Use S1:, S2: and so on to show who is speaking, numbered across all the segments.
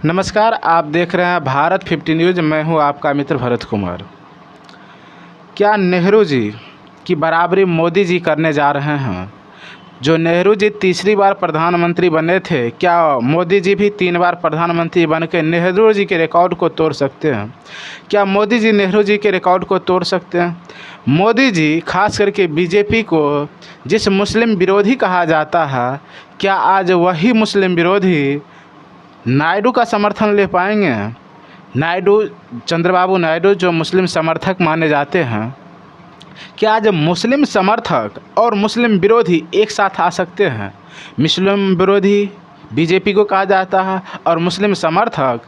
S1: नमस्कार, आप देख रहे हैं भारत 50 न्यूज़। मैं हूं आपका मित्र भरत कुमार। क्या नेहरू जी की बराबरी मोदी जी करने जा रहे हैं? जो नेहरू जी तीसरी बार प्रधानमंत्री बने थे, क्या मोदी जी भी 3 बार प्रधानमंत्री बन के नेहरू जी के रिकॉर्ड को तोड़ सकते हैं? क्या मोदी जी नेहरू जी के रिकॉर्ड को तोड़ सकते हैं? मोदी जी खास करके बीजेपी को जिस मुस्लिम विरोधी कहा जाता है, क्या आज वही मुस्लिम विरोधी नायडू का समर्थन ले पाएंगे? नायडू, चंद्रबाबू नायडू जो मुस्लिम समर्थक माने जाते हैं, क्या आज मुस्लिम समर्थक और मुस्लिम विरोधी एक साथ आ सकते हैं? मुस्लिम विरोधी बीजेपी को कहा जाता है और मुस्लिम समर्थक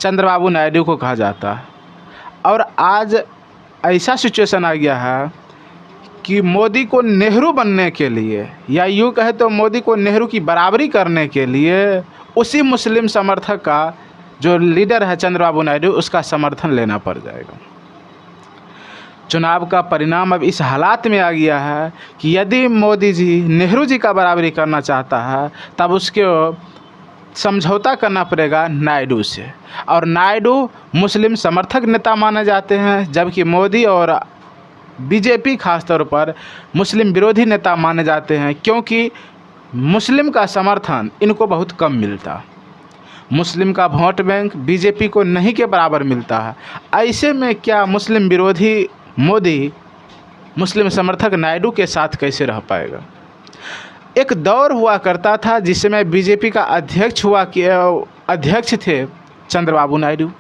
S1: चंद्रबाबू नायडू को कहा जाता है। और आज ऐसा सिचुएशन आ गया है कि मोदी को नेहरू बनने के लिए, या यूँ कहे तो मोदी को नेहरू की बराबरी करने के लिए उसी मुस्लिम समर्थक का जो लीडर है चंद्रबाबू नायडू, उसका समर्थन लेना पड़ जाएगा। चुनाव का परिणाम अब इस हालात में आ गया है कि यदि मोदी जी नेहरू जी का बराबरी करना चाहता है तब उसको समझौता करना पड़ेगा नायडू से। और नायडू मुस्लिम समर्थक नेता माने जाते हैं, जबकि मोदी और बीजेपी खासतौर पर मुस्लिम विरोधी नेता माने जाते हैं, क्योंकि मुस्लिम का समर्थन इनको बहुत कम मिलता। मुस्लिम का वोट बैंक बीजेपी को नहीं के बराबर मिलता है। ऐसे में क्या मुस्लिम विरोधी मोदी मुस्लिम समर्थक नायडू के साथ कैसे रह पाएगा? एक दौर हुआ करता था जिसमें बीजेपी का अध्यक्ष थे चंद्रबाबू नायडू।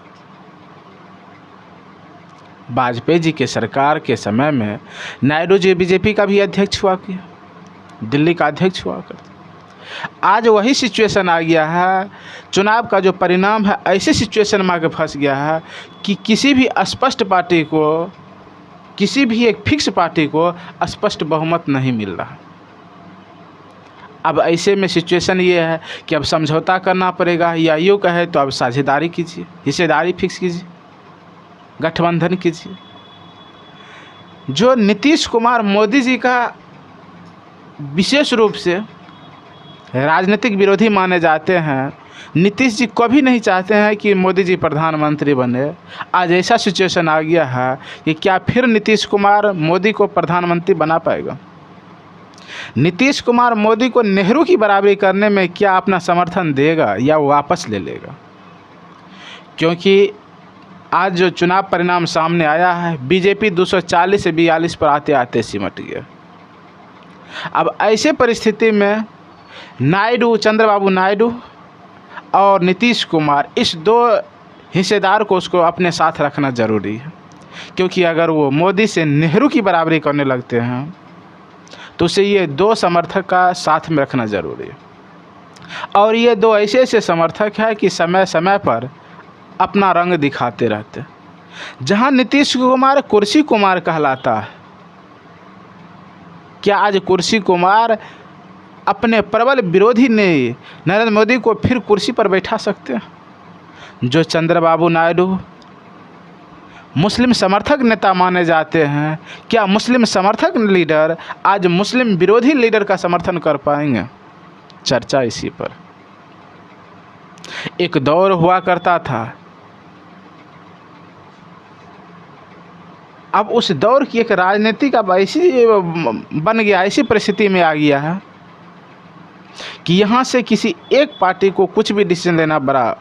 S1: वाजपेयी जी के सरकार के समय में नायडू जी बीजेपी का भी अध्यक्ष हुआ किया, दिल्ली का अध्यक्ष हुआ करता। आज वही सिचुएशन आ गया है। चुनाव का जो परिणाम है ऐसे सिचुएशन में आके फंस गया है कि किसी भी स्पष्ट पार्टी को, किसी भी एक फिक्स पार्टी को स्पष्ट बहुमत नहीं मिल रहा। अब ऐसे में सिचुएशन ये है कि अब समझौता करना पड़ेगा, या यूँ कहे तो अब साझेदारी कीजिए, हिस्सेदारी फिक्स कीजिए, गठबंधन कीजिए। जो नीतीश कुमार मोदी जी का विशेष रूप से राजनीतिक विरोधी माने जाते हैं, नीतीश जी कभी नहीं चाहते हैं कि मोदी जी प्रधानमंत्री बने। आज ऐसा सिचुएशन आ गया है कि क्या फिर नीतीश कुमार मोदी को प्रधानमंत्री बना पाएगा? नीतीश कुमार मोदी को नेहरू की बराबरी करने में क्या अपना समर्थन देगा या वापस ले लेगा? क्योंकि आज जो चुनाव परिणाम सामने आया है, बीजेपी 240 से 42 पर आते आते सिमट गया। अब ऐसे परिस्थिति में नायडू, चंद्रबाबू नायडू और नीतीश कुमार, इस दो हिस्सेदार को उसको अपने साथ रखना ज़रूरी है। क्योंकि अगर वो मोदी से नेहरू की बराबरी करने लगते हैं तो उसे ये दो समर्थक का साथ में रखना ज़रूरी है। और ये दो ऐसे ऐसे समर्थक हैं कि समय समय पर अपना रंग दिखाते रहते। जहां नीतीश कुमार कुर्सी कुमार कहलाता है, क्या आज कुर्सी कुमार अपने प्रबल विरोधी ने नरेंद्र मोदी को फिर कुर्सी पर बैठा सकते हैं? जो चंद्रबाबू नायडू मुस्लिम समर्थक नेता माने जाते हैं, क्या मुस्लिम समर्थक लीडर आज मुस्लिम विरोधी लीडर का समर्थन कर पाएंगे? चर्चा इसी पर। एक दौर हुआ करता था, अब उस दौर की एक राजनीतिक अब ऐसी बन गया, ऐसी परिस्थिति में आ गया है कि यहाँ से किसी एक पार्टी को कुछ भी डिसीजन लेना बड़ा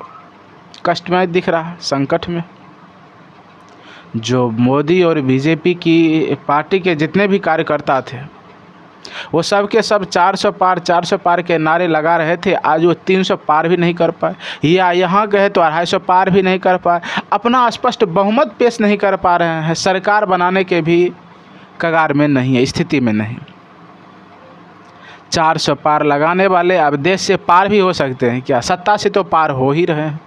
S1: कष्टमय दिख रहा है, संकट में। जो मोदी और बीजेपी की पार्टी के जितने भी कार्यकर्ता थे, वो सब के सब 400 पार के नारे लगा रहे थे। आज वो 300 पार भी नहीं कर पाए, या यहाँ कहे तो 250 पार भी नहीं कर पाए। अपना स्पष्ट बहुमत पेश नहीं कर पा रहे हैं, सरकार बनाने के भी कगार में नहीं है, स्थिति में नहीं। 400 पार लगाने वाले अब देश से पार भी हो सकते हैं क्या? सत्ता से तो पार हो ही रहे हैं।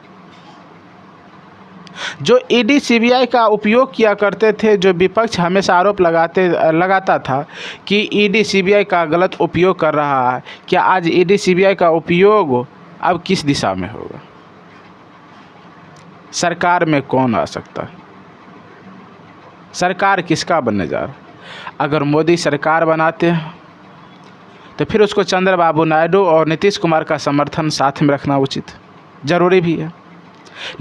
S1: जो ईडी सीबीआई का उपयोग किया करते थे, जो विपक्ष हमेशा आरोप लगाता था कि ईडी सीबीआई का गलत उपयोग कर रहा है, क्या आज ईडी सीबीआई का उपयोग अब किस दिशा में होगा? सरकार में कौन आ सकता है? सरकार किसका बनने जा रहा है? अगर मोदी सरकार बनाते हैं तो फिर उसको चंद्रबाबू नायडू और नीतीश कुमार का समर्थन साथ में रखना उचित है। ज़रूरी भी है।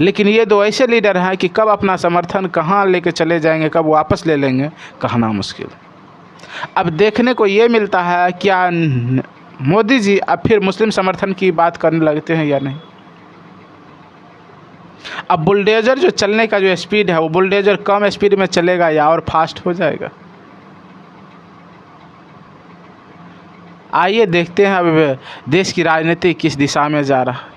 S1: लेकिन ये दो ऐसे लीडर हैं कि कब अपना समर्थन कहाँ लेके चले जाएंगे, कब वापस ले लेंगे, कहना मुश्किल। अब देखने को ये मिलता है क्या मोदी जी अब फिर मुस्लिम समर्थन की बात करने लगते हैं या नहीं। अब बुलडोज़र जो चलने का जो स्पीड है वो बुलडोज़र कम स्पीड में चलेगा या और फास्ट हो जाएगा। आइए देखते हैं अब देश की राजनीति किस दिशा में जा रहा है।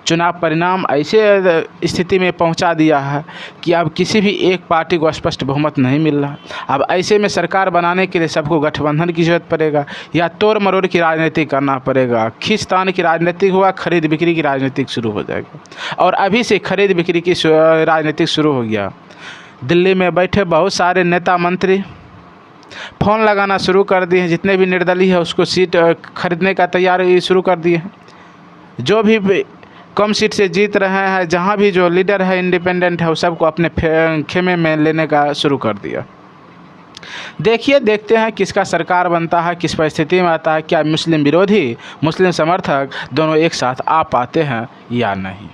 S1: चुनाव परिणाम ऐसे स्थिति में पहुंचा दिया है कि अब किसी भी एक पार्टी को स्पष्ट बहुमत नहीं मिल रहा। अब ऐसे में सरकार बनाने के लिए सबको गठबंधन की जरूरत पड़ेगा या तोड़ मरोड़ की राजनीति करना पड़ेगा। खींचतान की राजनीति हुआ, खरीद बिक्री की राजनीति शुरू हो जाएगी। और अभी से खरीद बिक्री की राजनीति शुरू हो गया। दिल्ली में बैठे बहुत सारे नेता मंत्री फ़ोन लगाना शुरू कर दिए हैं। जितने भी निर्दलीय है उसको सीट खरीदने का तैयारी शुरू कर दिए हैं। जो भी कम सीट से जीत रहे हैं, जहां भी जो लीडर है इंडिपेंडेंट है, वो सबको अपने खेमे में लेने का शुरू कर दिया। देखिए, देखते हैं किसका सरकार बनता है, किस परिस्थिति में आता है। क्या मुस्लिम विरोधी, मुस्लिम समर्थक दोनों एक साथ आ पाते हैं या नहीं।